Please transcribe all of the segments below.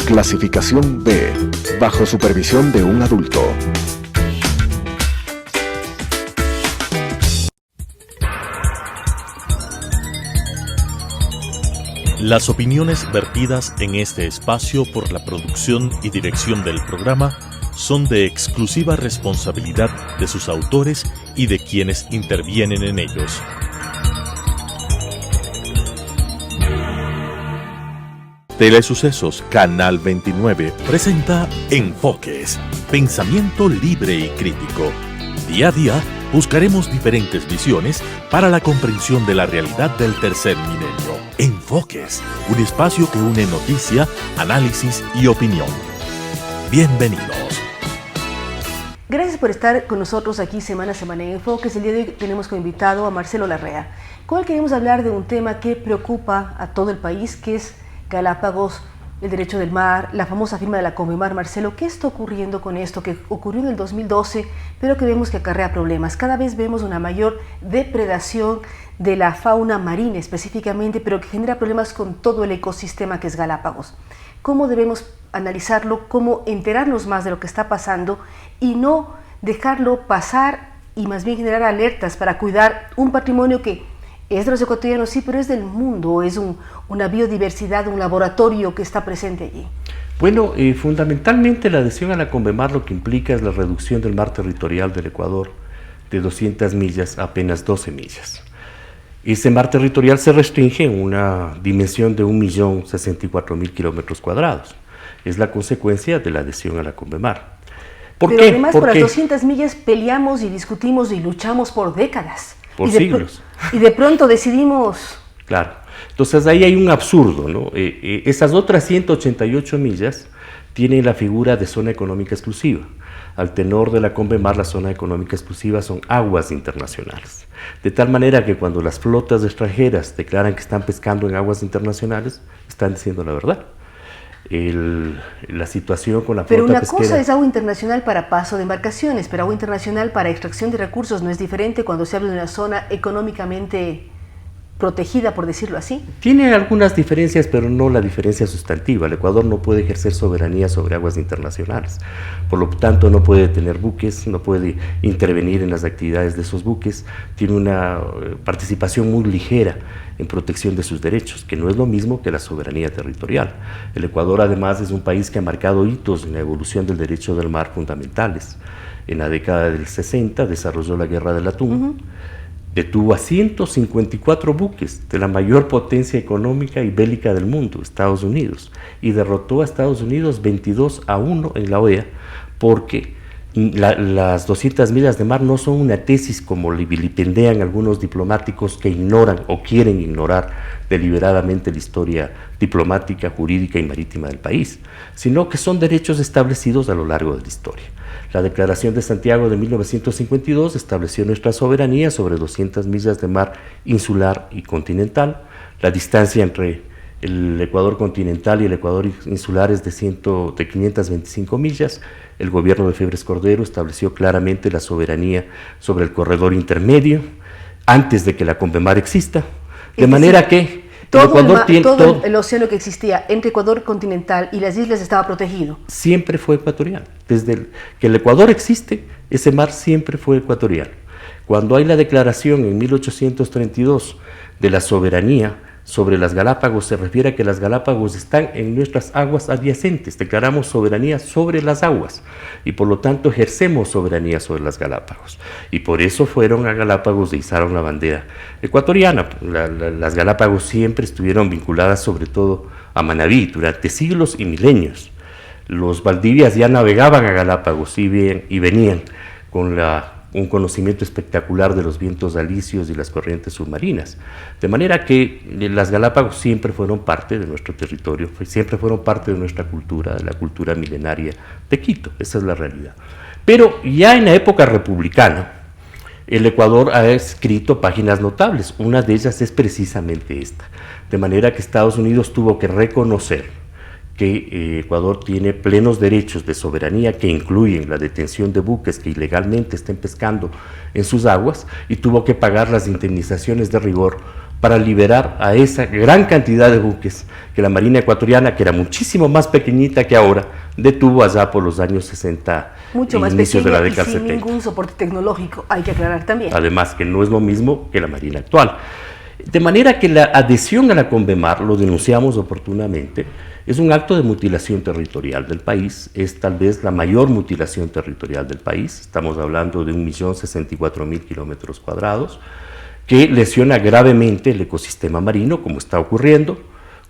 Clasificación B, bajo supervisión de un adulto. Las opiniones vertidas en este espacio por la producción y dirección del programa son de exclusiva responsabilidad de sus autores y de quienes intervienen en ellos. Telesucesos Canal 29 presenta Enfoques, pensamiento libre y crítico. Día a día buscaremos diferentes visiones para la comprensión de la realidad del tercer milenio. Enfoques, un espacio que une noticia, análisis y opinión. Bienvenidos. Gracias por estar con nosotros aquí semana a semana en Enfoques. El día de hoy tenemos como invitado a Marcelo Larrea, con el que queremos hablar de un tema que preocupa a todo el país, que es Galápagos, el derecho del mar, la famosa firma de la CONVEMAR. Marcelo, ¿qué está ocurriendo con esto que ocurrió en el 2012, pero que vemos que acarrea problemas? Cada vez vemos una mayor depredación de la fauna marina específicamente, pero que genera problemas con todo el ecosistema que es Galápagos. ¿Cómo debemos analizarlo? ¿Cómo enterarnos más de lo que está pasando y no dejarlo pasar y más bien generar alertas para cuidar un patrimonio que es de los ecuatorianos, sí, pero es del mundo, es una biodiversidad, un laboratorio que está presente allí? Bueno, fundamentalmente la adhesión a la CONVEMAR lo que implica es la reducción del mar territorial del Ecuador de 200 millas a apenas 12 millas. Ese mar territorial se restringe en una dimensión de 1.064.000 kilómetros cuadrados. Es la consecuencia de la adhesión a la CONVEMAR. Pero además por las 200 millas peleamos y discutimos y luchamos por décadas. Por siglos. Y de pronto decidimos... Claro. Entonces ahí hay un absurdo, ¿no? Esas otras 188 millas tienen la figura de zona económica exclusiva. Al tenor de la CONVEMAR, la zona económica exclusiva son aguas internacionales. De tal manera que cuando las flotas extranjeras declaran que están pescando en aguas internacionales, están diciendo la verdad. La situación con la flota pesquera... Pero una cosa es agua internacional para paso de embarcaciones, pero agua internacional para extracción de recursos no es diferente cuando se habla de una zona económicamente protegida, por decirlo así. Tiene algunas diferencias, pero no la diferencia sustantiva. El Ecuador no puede ejercer soberanía sobre aguas internacionales. Por lo tanto, no puede tener buques, no puede intervenir en las actividades de esos buques. Tiene una participación muy ligera en protección de sus derechos, que no es lo mismo que la soberanía territorial. El Ecuador, además, es un país que ha marcado hitos en la evolución del derecho del mar fundamentales. En la década del 60 desarrolló la Guerra del Atún, detuvo a 154 buques de la mayor potencia económica y bélica del mundo, Estados Unidos, y derrotó a Estados Unidos 22-1 en la OEA, porque las 200 millas de mar no son una tesis como vilipendean algunos diplomáticos que ignoran o quieren ignorar deliberadamente la historia diplomática, jurídica y marítima del país, sino que son derechos establecidos a lo largo de la historia. La Declaración de Santiago de 1952 estableció nuestra soberanía sobre 200 millas de mar insular y continental. La distancia entre el Ecuador continental y el Ecuador insular es de 525 millas. El gobierno de Febres Cordero estableció claramente la soberanía sobre el corredor intermedio antes de que la CONVEMAR exista, de manera que todo el océano que existía entre Ecuador continental y las islas estaba protegido. Siempre fue ecuatorial. Desde que el Ecuador existe, ese mar siempre fue ecuatorial. Cuando hay la declaración en 1832 de la soberanía sobre las Galápagos, se refiere a que las Galápagos están en nuestras aguas adyacentes. Declaramos soberanía sobre las aguas y por lo tanto ejercemos soberanía sobre las Galápagos. Y por eso fueron a Galápagos e izaron la bandera ecuatoriana. Las Galápagos siempre estuvieron vinculadas sobre todo a Manabí durante siglos y milenios. Los Valdivias ya navegaban a Galápagos y venían con un conocimiento espectacular de los vientos alisios y las corrientes submarinas. De manera que las Galápagos siempre fueron parte de nuestro territorio, siempre fueron parte de nuestra cultura, de la cultura milenaria de Quito. Esa es la realidad. Pero ya en la época republicana, el Ecuador ha escrito páginas notables. Una de ellas es precisamente esta. De manera que Estados Unidos tuvo que reconocer que Ecuador tiene plenos derechos de soberanía que incluyen la detención de buques que ilegalmente estén pescando en sus aguas y tuvo que pagar las indemnizaciones de rigor para liberar a esa gran cantidad de buques que la Marina ecuatoriana, que era muchísimo más pequeñita que ahora, detuvo allá por los años 60, mucho más inicios de la pequeña década y sin 70. ningún soporte tecnológico, hay que aclarar también. Además que no es lo mismo que la Marina actual. De manera que la adhesión a la CONVEMAR, lo denunciamos oportunamente, es un acto de mutilación territorial del país, es tal vez la mayor mutilación territorial del país, estamos hablando de 1.064.000 kilómetros cuadrados, que lesiona gravemente el ecosistema marino, como está ocurriendo.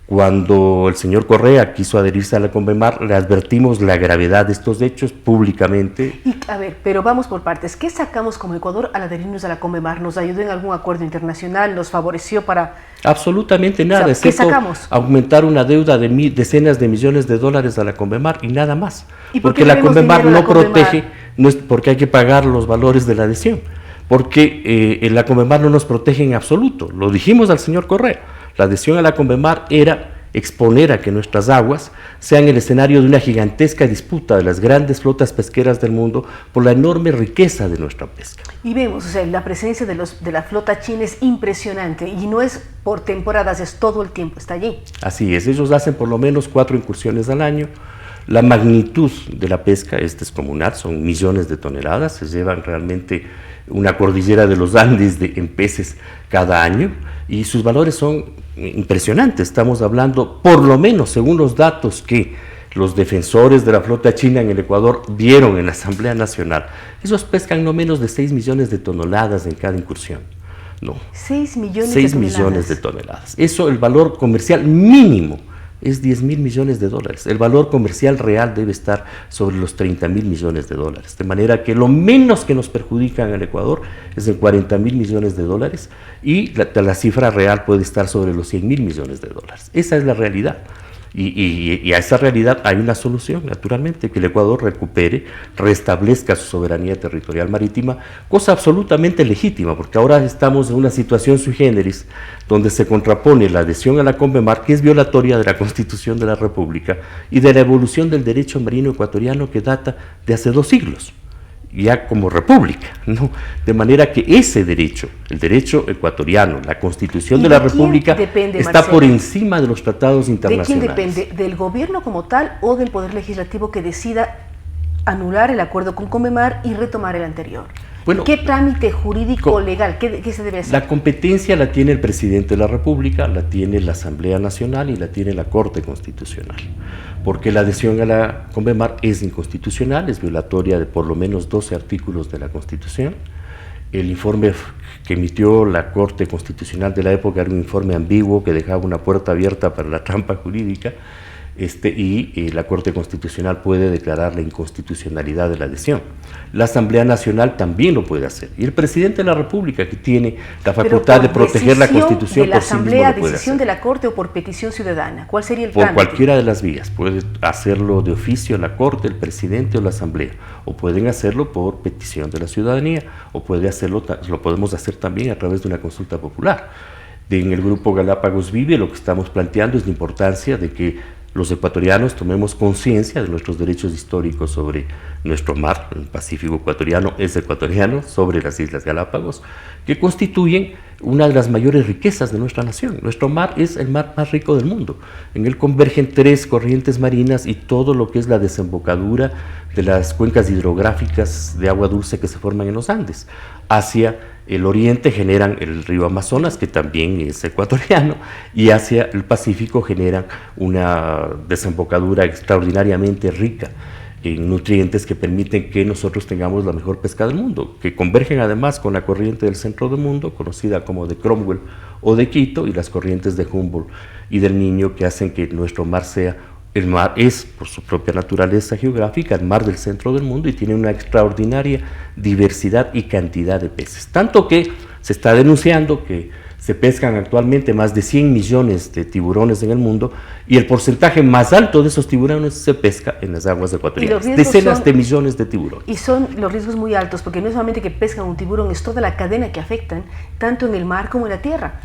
Cuando el señor Correa quiso adherirse a la CONVEMAR, le advertimos la gravedad de estos hechos públicamente. Y, a ver, pero vamos por partes. ¿Qué sacamos como Ecuador al adherirnos a la CONVEMAR? ¿Nos ayudó en algún acuerdo internacional? ¿Nos favoreció para...? Absolutamente nada, ¿qué excepto sacamos? aumentar una deuda de decenas de millones de dólares a la CONVEMAR y nada más. ¿Y por qué porque la debemos CONVEMAR dinero a no la CONVEMAR? protege, no es porque hay que pagar los valores de la adhesión, porque la CONVEMAR no nos protege en absoluto. Lo dijimos al señor Correa, la adhesión a la CONVEMAR era exponer a que nuestras aguas sean el escenario de una gigantesca disputa de las grandes flotas pesqueras del mundo por la enorme riqueza de nuestra pesca. Y vemos, o sea, la presencia de la flota china es impresionante y no es por temporadas, es todo el tiempo, está allí. Así es, ellos hacen por lo menos 4 incursiones al año. La magnitud de la pesca es descomunal, son millones de toneladas, se llevan realmente una cordillera de los Andes en peces cada año y sus valores son impresionantes. Estamos hablando, por lo menos según los datos que los defensores de la flota china en el Ecuador dieron en la Asamblea Nacional, ellos pescan no menos de 6 millones de toneladas en cada incursión. No, 6 millones 6 de toneladas. millones de toneladas. Eso, el valor comercial mínimo es 10.000 millones de dólares. El valor comercial real debe estar sobre los 30.000 millones de dólares. De manera que lo menos que nos perjudican al Ecuador es de 40.000 millones de dólares y la cifra real puede estar sobre los 100.000 millones de dólares. Esa es la realidad. Y a esa realidad hay una solución, naturalmente, que el Ecuador recupere, restablezca su soberanía territorial marítima, cosa absolutamente legítima, porque ahora estamos en una situación sui generis, donde se contrapone la adhesión a la CONVEMAR, que es violatoria de la Constitución de la República y de la evolución del derecho marino ecuatoriano que data de hace 2 siglos. Ya como república, ¿no? De manera que ese derecho, el derecho ecuatoriano, la Constitución de la República, está por encima de los tratados internacionales. ¿De quién depende? ¿Del gobierno como tal o del Poder Legislativo que decida anular el acuerdo con CONVEMAR y retomar el anterior? Bueno, ¿qué trámite jurídico legal? ¿Qué se debe hacer? La competencia la tiene el presidente de la República, la tiene la Asamblea Nacional y la tiene la Corte Constitucional. Porque la adhesión a la CONVEMAR es inconstitucional, es violatoria de por lo menos 12 artículos de la Constitución. El informe que emitió la Corte Constitucional de la época era un informe ambiguo que dejaba una puerta abierta para la trampa jurídica. Y la Corte Constitucional puede declarar la inconstitucionalidad de la adhesión. La Asamblea Nacional también lo puede hacer. Y el presidente de la República, que tiene la facultad de proteger la Constitución por sí mismo, lo puede hacer. ¿Por decisión de la Corte o por petición ciudadana? ¿Cuál sería el trámite? Por cualquiera de las vías. Puede hacerlo de oficio la Corte, el presidente o la Asamblea. O pueden hacerlo por petición de la ciudadanía. O lo podemos hacer también a través de una consulta popular. En el Grupo Galápagos Vive lo que estamos planteando es la importancia de que los ecuatorianos tomemos conciencia de nuestros derechos históricos sobre nuestro mar. El Pacífico ecuatoriano es ecuatoriano, sobre las Islas Galápagos, que constituyen una de las mayores riquezas de nuestra nación. Nuestro mar es el mar más rico del mundo. En él convergen 3 corrientes marinas y todo lo que es la desembocadura de las cuencas hidrográficas de agua dulce que se forman en los Andes. Hacia el oriente generan el río Amazonas, que también es ecuatoriano, y hacia el Pacífico generan una desembocadura extraordinariamente rica en nutrientes que permiten que nosotros tengamos la mejor pesca del mundo, que convergen además con la corriente del centro del mundo, conocida como de Cromwell o de Quito, y las corrientes de Humboldt y del Niño, que hacen que nuestro mar sea, el mar es, por su propia naturaleza geográfica, el mar del centro del mundo y tiene una extraordinaria diversidad y cantidad de peces. Tanto que se está denunciando que se pescan actualmente más de 100 millones de tiburones en el mundo y el porcentaje más alto de esos tiburones se pesca en las aguas ecuatorianas. Decenas de millones de tiburones. Y son los riesgos muy altos, porque no es solamente que pescan un tiburón, es toda la cadena que afectan, tanto en el mar como en la tierra.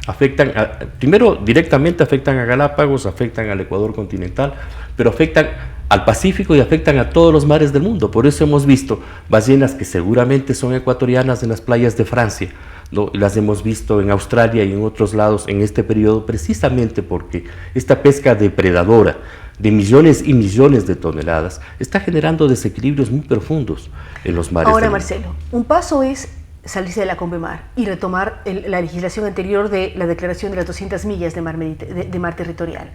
Primero, directamente afectan a Galápagos, afectan al Ecuador continental, pero afectan al Pacífico y afectan a todos los mares del mundo. Por eso hemos visto ballenas que seguramente son ecuatorianas en las playas de Francia, ¿no? Las hemos visto en Australia y en otros lados en este periodo, precisamente porque esta pesca depredadora de millones y millones de toneladas está generando desequilibrios muy profundos en los mares. Ahora, Marcelo, un paso es salirse de la CONVEMAR y retomar la legislación anterior de la declaración de las 200 millas de mar territorial.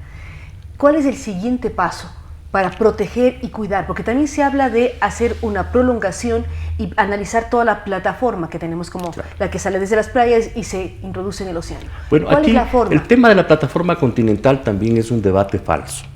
¿Cuál es el siguiente paso para proteger y cuidar? Porque también se habla de hacer una prolongación y analizar toda la plataforma que tenemos, como la que sale desde las playas y se introduce en el océano. Bueno, ¿Cuál aquí es la forma? El tema de la plataforma continental también es un debate falso.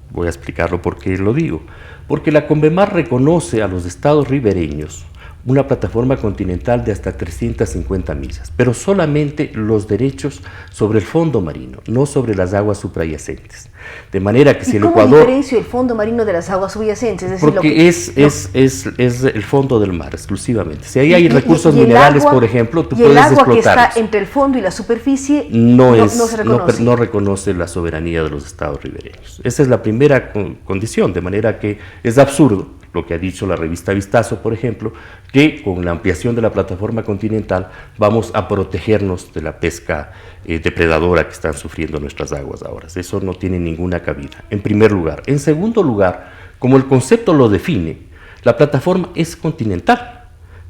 Voy a explicarlo por qué lo digo. Porque la CONVEMAR reconoce a los estados ribereños una plataforma continental de hasta 350 millas, pero solamente los derechos sobre el fondo marino, no sobre las aguas suprayacentes. De manera que si el Ecuador... ¿Cómo diferencia el fondo marino de las aguas subyacentes? Es decir, porque es el fondo del mar exclusivamente. Si ahí hay recursos minerales, por ejemplo, tú puedes explotarlos. ¿Y el agua que está entre el fondo y la superficie no se reconoce? No reconoce la soberanía de los estados ribereños? Esa es la primera condición, de manera que es absurdo lo que ha dicho la revista Vistazo, por ejemplo, que con la ampliación de la plataforma continental vamos a protegernos de la pesca depredadora que están sufriendo nuestras aguas ahora. Eso no tiene ninguna cabida, en primer lugar. En segundo lugar, como el concepto lo define, la plataforma es continental,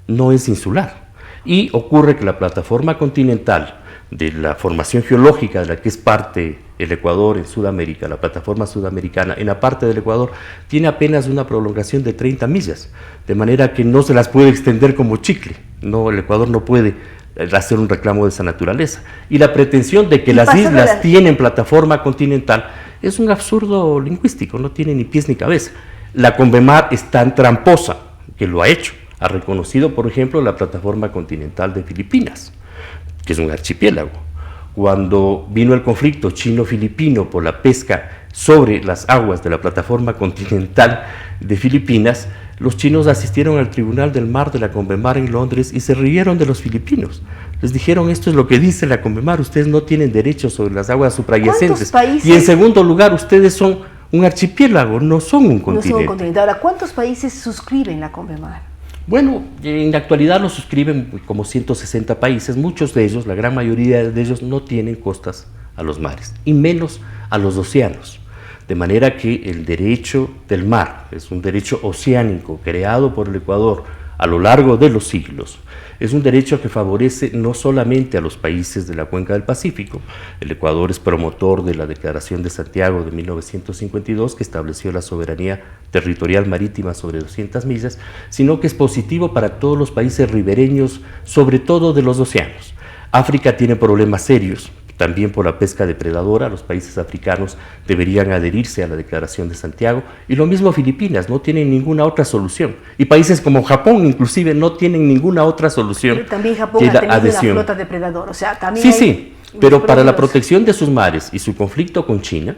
no es insular. Y ocurre que la plataforma continental de la formación geológica de la que es parte el Ecuador en Sudamérica, la plataforma sudamericana en la parte del Ecuador, tiene apenas una prolongación de 30 millas, de manera que no se las puede extender como chicle. No, el Ecuador no puede hacer un reclamo de esa naturaleza. Y la pretensión de que las islas tienen plataforma continental es un absurdo lingüístico, no tiene ni pies ni cabeza. La CONVEMAR es tan tramposa que lo ha hecho. Ha reconocido, por ejemplo, la plataforma continental de Filipinas, que es un archipiélago. Cuando vino el conflicto chino-filipino por la pesca sobre las aguas de la plataforma continental de Filipinas, los chinos asistieron al Tribunal del Mar de la CONVEMAR en Londres y se rieron de los filipinos. Les dijeron, esto es lo que dice la CONVEMAR, ustedes no tienen derecho sobre las aguas suprayacentes. Y en segundo lugar, ustedes son un archipiélago, no son un continente. No son un continente. Ahora, ¿cuántos países suscriben la CONVEMAR? Bueno, en la actualidad lo suscriben como 160 países, muchos de ellos, la gran mayoría de ellos no tienen costas a los mares, y menos a los océanos. De manera que el derecho del mar es un derecho oceánico creado por el Ecuador a lo largo de los siglos. Es un derecho que favorece no solamente a los países de la cuenca del Pacífico. El Ecuador es promotor de la Declaración de Santiago de 1952, que estableció la soberanía territorial marítima sobre 200 millas, sino que es positivo para todos los países ribereños, sobre todo de los océanos. África tiene problemas serios, también por la pesca depredadora. Los países africanos deberían adherirse a la Declaración de Santiago, y lo mismo Filipinas, no tienen ninguna otra solución, y países como Japón inclusive no tienen ninguna otra solución. Pero también Japón ha tenido una flota depredadora, o sea, también sí, pero para la protección de sus mares y su conflicto con China,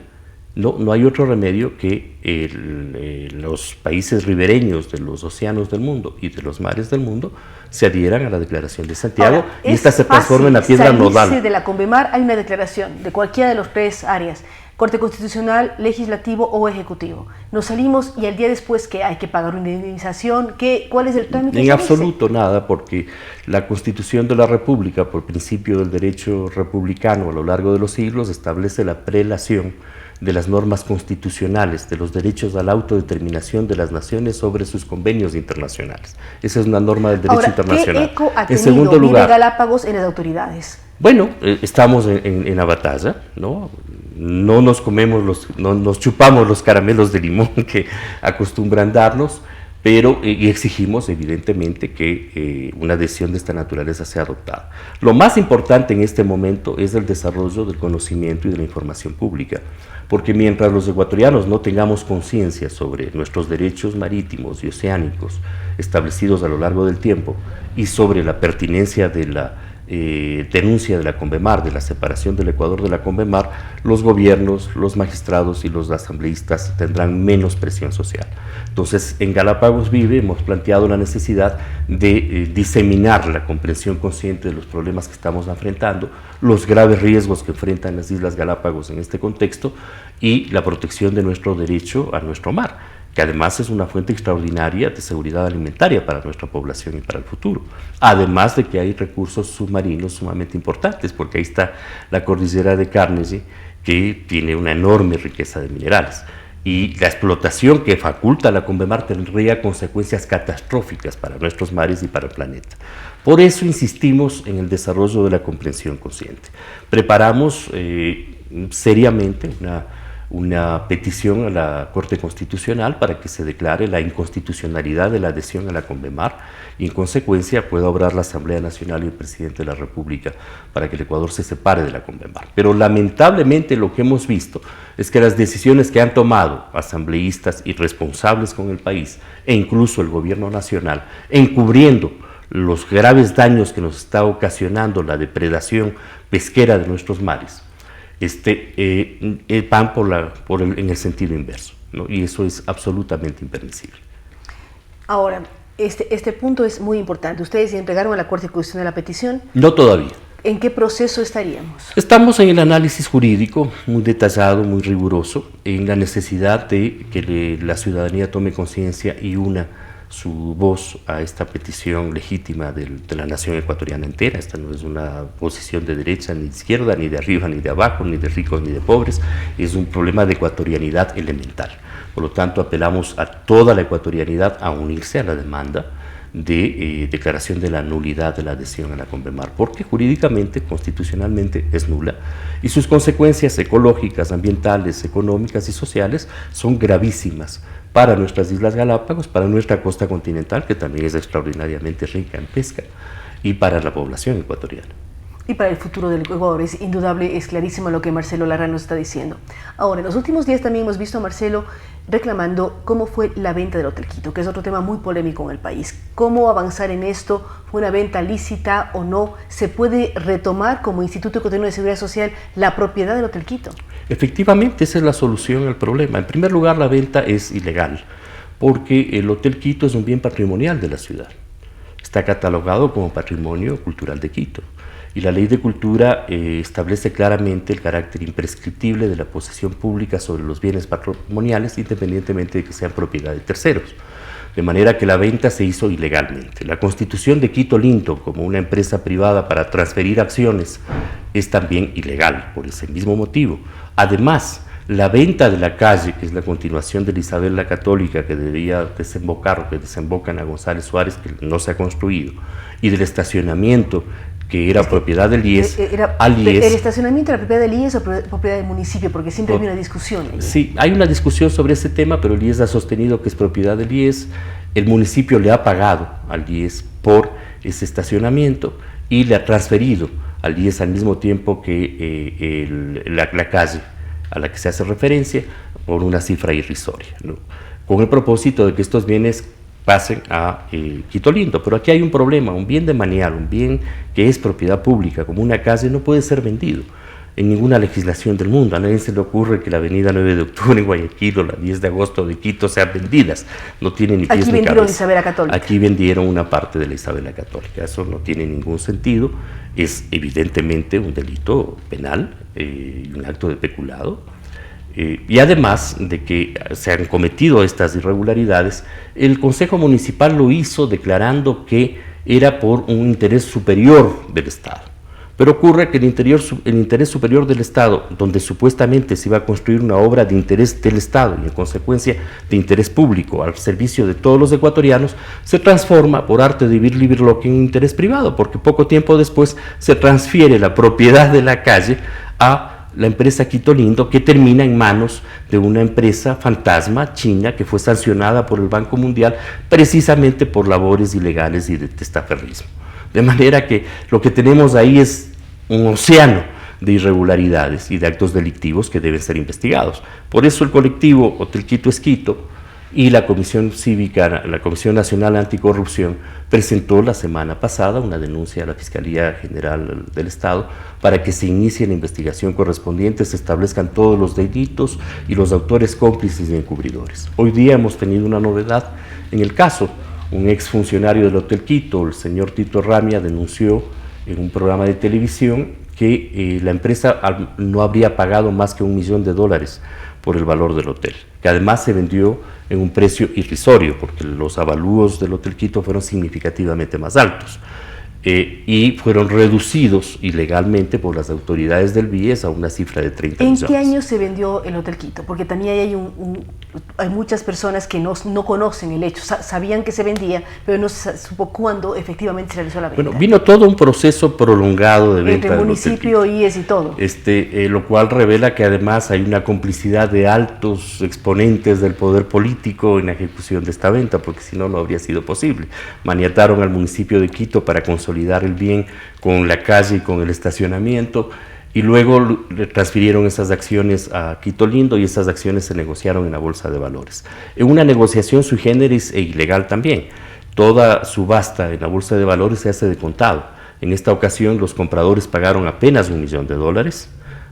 no hay otro remedio que los países ribereños de los océanos del mundo y de los mares del mundo se adhieran a la Declaración de Santiago. Ahora, y esta se transforma en la piedra nodal. De la CONVEMAR hay una declaración de cualquiera de los tres áreas, Corte Constitucional, Legislativo o Ejecutivo. Nos salimos y al día después, ¿qué hay que pagar una indemnización? ¿Cuál es el trámite? En absoluto nada, porque la Constitución de la República, por principio del derecho republicano a lo largo de los siglos, establece la prelación de las normas constitucionales, de los derechos a la autodeterminación de las naciones sobre sus convenios internacionales. Esa es una norma del derecho internacional. ¿Qué eco ha tenido en segundo lugar, Galápagos en las autoridades? Bueno, estamos en la batalla, ¿no? No nos comemos no nos chupamos los caramelos de limón que acostumbran darnos, pero y exigimos evidentemente que una decisión de esta naturaleza sea adoptada. Lo más importante en este momento es el desarrollo del conocimiento y de la información pública, porque mientras los ecuatorianos no tengamos conciencia sobre nuestros derechos marítimos y oceánicos establecidos a lo largo del tiempo y sobre la pertinencia de la denuncia de la CONVEMAR, de la separación del Ecuador de la CONVEMAR, los gobiernos, los magistrados y los asambleístas tendrán menos presión social. Entonces, en Galápagos Vive hemos planteado la necesidad de diseminar la comprensión consciente de los problemas que estamos enfrentando, los graves riesgos que enfrentan las Islas Galápagos en este contexto y la protección de nuestro derecho a nuestro mar, que además es una fuente extraordinaria de seguridad alimentaria para nuestra población y para el futuro. Además de que hay recursos submarinos sumamente importantes, porque ahí está la cordillera de Carnegie, que tiene una enorme riqueza de minerales. Y la explotación que faculta la Convemar tendría consecuencias catastróficas para nuestros mares y para el planeta. Por eso insistimos en el desarrollo de la comprensión consciente. Preparamos seriamente una petición a la Corte Constitucional para que se declare la inconstitucionalidad de la adhesión a la Convemar y en consecuencia pueda obrar la Asamblea Nacional y el Presidente de la República para que el Ecuador se separe de la Convemar. Pero lamentablemente lo que hemos visto es que las decisiones que han tomado asambleístas irresponsables con el país e incluso el gobierno nacional, encubriendo los graves daños que nos está ocasionando la depredación pesquera de nuestros mares, van en el sentido inverso, ¿no? Y eso es absolutamente impermisible. Ahora, este punto es muy importante. ¿Ustedes entregaron a la Corte Constitucional la petición? No todavía. ¿En qué proceso estaríamos? Estamos en el análisis jurídico muy detallado, muy riguroso, en la necesidad de que la ciudadanía tome conciencia y una su voz a esta petición legítima de la nación ecuatoriana entera. Esta no es una posición de derecha ni de izquierda, ni de arriba ni de abajo, ni de ricos ni de pobres, es un problema de ecuatorianidad elemental. Por lo tanto, apelamos a toda la ecuatorianidad a unirse a la demanda de declaración de la nulidad de la adhesión a la Convemar, porque jurídicamente, constitucionalmente es nula y sus consecuencias ecológicas, ambientales, económicas y sociales son gravísimas para nuestras Islas Galápagos, para nuestra costa continental, que también es extraordinariamente rica en pesca, y para la población ecuatoriana. Y para el futuro del Ecuador es indudable, es clarísimo lo que Marcelo Larrea nos está diciendo. Ahora, en los últimos días también hemos visto a Marcelo reclamando cómo fue la venta del Hotel Quito, que es otro tema muy polémico en el país. ¿Cómo avanzar en esto? ¿Fue una venta lícita o no? ¿Se puede retomar como Instituto Ecuatoriano de Seguridad Social la propiedad del Hotel Quito? Efectivamente, esa es la solución al problema. En primer lugar, la venta es ilegal, porque el Hotel Quito es un bien patrimonial de la ciudad. Está catalogado como Patrimonio Cultural de Quito. Y la Ley de Cultura establece claramente el carácter imprescriptible de la posesión pública sobre los bienes patrimoniales, independientemente de que sean propiedad de terceros. De manera que la venta se hizo ilegalmente. La constitución de Quito Lindo como una empresa privada para transferir acciones es también ilegal, por ese mismo motivo. Además, la venta de la calle, que es la continuación de la Isabel la Católica, que debía desembocar o que desemboca en a González Suárez, que no se ha construido, y del estacionamiento, que era propiedad del IES, al IES. ¿El estacionamiento era propiedad del IES o propiedad del municipio? Porque siempre había una discusión. Sí, hay una discusión sobre ese tema, pero el IES ha sostenido que es propiedad del IES. El municipio le ha pagado al IES por ese estacionamiento y le ha transferido al IES al mismo tiempo que la calle a la que se hace referencia por una cifra irrisoria, ¿no? Con el propósito de que estos bienes pasen a Quito Lindo. Pero aquí hay un problema, un bien de manial, un bien que es propiedad pública, como una calle, no puede ser vendido en ninguna legislación del mundo. A nadie se le ocurre que la avenida 9 de octubre en Guayaquil o la 10 de agosto de Quito sean vendidas. No tiene ni pies ni cabeza. Aquí vendieron Isabel la Católica. Aquí vendieron una parte de la Isabel la Católica. Eso no tiene ningún sentido. Es evidentemente un delito penal y un acto de peculado. Y además de que se han cometido estas irregularidades, el Consejo Municipal lo hizo declarando que era por un interés superior del Estado. Pero ocurre que el interés superior del Estado, donde supuestamente se iba a construir una obra de interés del Estado y en consecuencia de interés público al servicio de todos los ecuatorianos, se transforma por arte de vivir libre en un interés privado, porque poco tiempo después se transfiere la propiedad de la calle a la empresa Quito Lindo, que termina en manos de una empresa fantasma china que fue sancionada por el Banco Mundial precisamente por labores ilegales y de testaferrismo. De manera que lo que tenemos ahí es un océano de irregularidades y de actos delictivos que deben ser investigados. Por eso el colectivo Hotel Quito es Quito y la Comisión Cívica, la Comisión Nacional Anticorrupción, presentó la semana pasada una denuncia a la Fiscalía General del Estado para que se inicie la investigación correspondiente, se establezcan todos los delitos y los autores cómplices y encubridores. Hoy día hemos tenido una novedad en el caso. Un exfuncionario del Hotel Quito, el señor Tito Ramia, denunció en un programa de televisión que la empresa no habría pagado más que $1 millón por el valor del hotel, que además se vendió en un precio irrisorio, porque los avalúos del Hotel Quito fueron significativamente más altos. Y fueron reducidos ilegalmente por las autoridades del BIES a una cifra de 30 millones. ¿En qué año se vendió el Hotel Quito? Porque también hay muchas personas que no conocen el hecho, sabían que se vendía, pero no se supo cuándo efectivamente se realizó la venta. Bueno, vino todo un proceso prolongado de venta entre el municipio, IES y todo. Lo cual revela que además hay una complicidad de altos exponentes del poder político en la ejecución de esta venta, porque si no, no habría sido posible. Maniataron al municipio de Quito para consolidar el bien con la calle y con el estacionamiento, y luego le transfirieron esas acciones a Quito Lindo y esas acciones se negociaron en la Bolsa de Valores. En una negociación sui generis e ilegal también. Toda subasta en la Bolsa de Valores se hace de contado. En esta ocasión los compradores pagaron apenas $1 millón,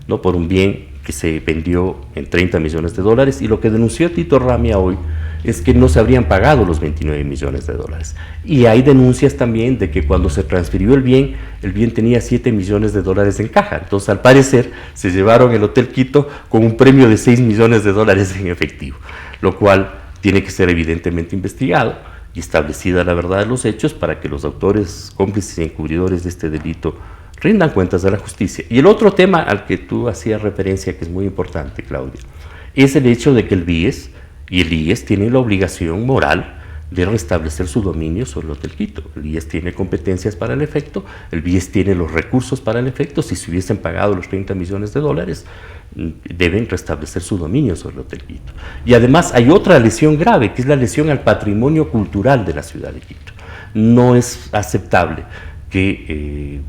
¿no?, por un bien que se vendió en $30 millones, y lo que denunció Tito Ramia hoy es que no se habrían pagado los $29 millones. Y hay denuncias también de que cuando se transfirió el bien tenía $7 millones en caja. Entonces, al parecer, se llevaron el Hotel Quito con un premio de $6 millones en efectivo, lo cual tiene que ser evidentemente investigado y establecida la verdad de los hechos para que los autores, cómplices y encubridores de este delito rindan cuentas a la justicia. Y el otro tema al que tú hacías referencia, que es muy importante, Claudia, es el hecho de que el BIES y el IES tienen la obligación moral de restablecer su dominio sobre el Hotel Quito. El IES tiene competencias para el efecto, el BIES tiene los recursos para el efecto. Si se hubiesen pagado los $30 millones, deben restablecer su dominio sobre el Hotel Quito. Y además hay otra lesión grave, que es la lesión al patrimonio cultural de la ciudad de Quito. No es aceptable que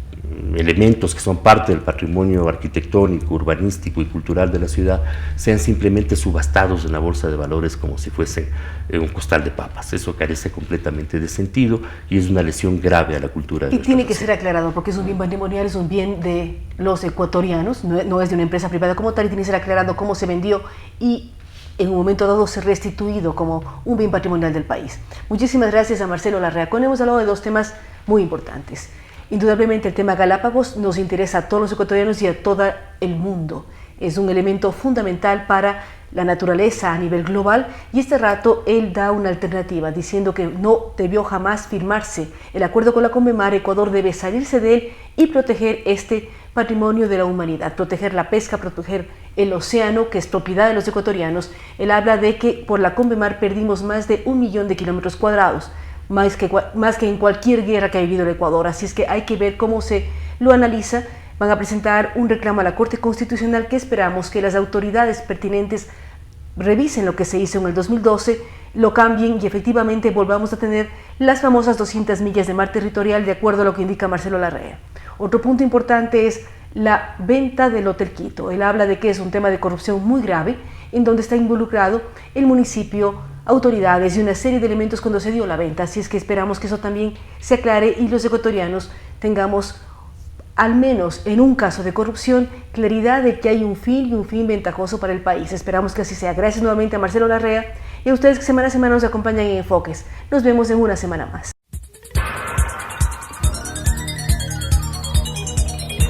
elementos que son parte del patrimonio arquitectónico, urbanístico y cultural de la ciudad sean simplemente subastados en la Bolsa de Valores como si fuesen un costal de papas. Eso carece completamente de sentido y es una lesión grave a la cultura de y tiene que ser aclarado, porque es un bien patrimonial, es un bien de los ecuatorianos, no es de una empresa privada como tal, y tiene que ser aclarado cómo se vendió y en un momento dado ser restituido como un bien patrimonial del país. Muchísimas gracias a Marcelo Larrea. Con él hemos hablado de dos temas muy importantes. Indudablemente el tema Galápagos nos interesa a todos los ecuatorianos y a todo el mundo. Es un elemento fundamental para la naturaleza a nivel global, y este rato él da una alternativa diciendo que no debió jamás firmarse el acuerdo con la CONMEMAR. Ecuador debe salirse de él y proteger este patrimonio de la humanidad, proteger la pesca, proteger el océano, que es propiedad de los ecuatorianos. Él habla de que por la CONMEMAR perdimos más de 1 millón de kilómetros cuadrados, más que en cualquier guerra que ha vivido el Ecuador. Así es que hay que ver cómo se lo analiza. Van a presentar un reclamo a la Corte Constitucional, que esperamos que las autoridades pertinentes revisen lo que se hizo en el 2012, lo cambien y efectivamente volvamos a tener las famosas 200 millas de mar territorial, de acuerdo a lo que indica Marcelo Larrea. Otro punto importante es la venta del Hotel Quito. Él habla de que es un tema de corrupción muy grave, en donde está involucrado el municipio, autoridades y una serie de elementos cuando se dio la venta. Así es que esperamos que eso también se aclare y los ecuatorianos tengamos, al menos en un caso de corrupción, claridad de que hay un fin y un fin ventajoso para el país. Esperamos que así sea. Gracias nuevamente a Marcelo Larrea y a ustedes que semana a semana nos acompañan en Enfoques. Nos vemos en una semana más.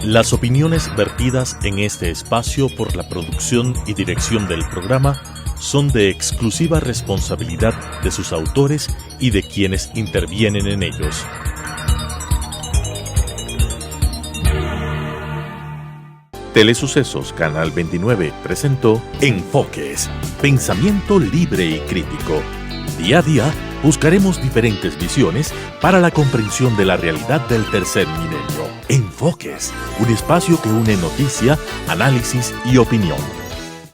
Las opiniones vertidas en este espacio por la producción y dirección del programa son de exclusiva responsabilidad de sus autores y de quienes intervienen en ellos. Telesucesos Canal 29 presentó Enfoques, pensamiento libre y crítico. Día a día buscaremos diferentes visiones para la comprensión de la realidad del tercer milenio. Enfoques, un espacio que une noticia, análisis y opinión.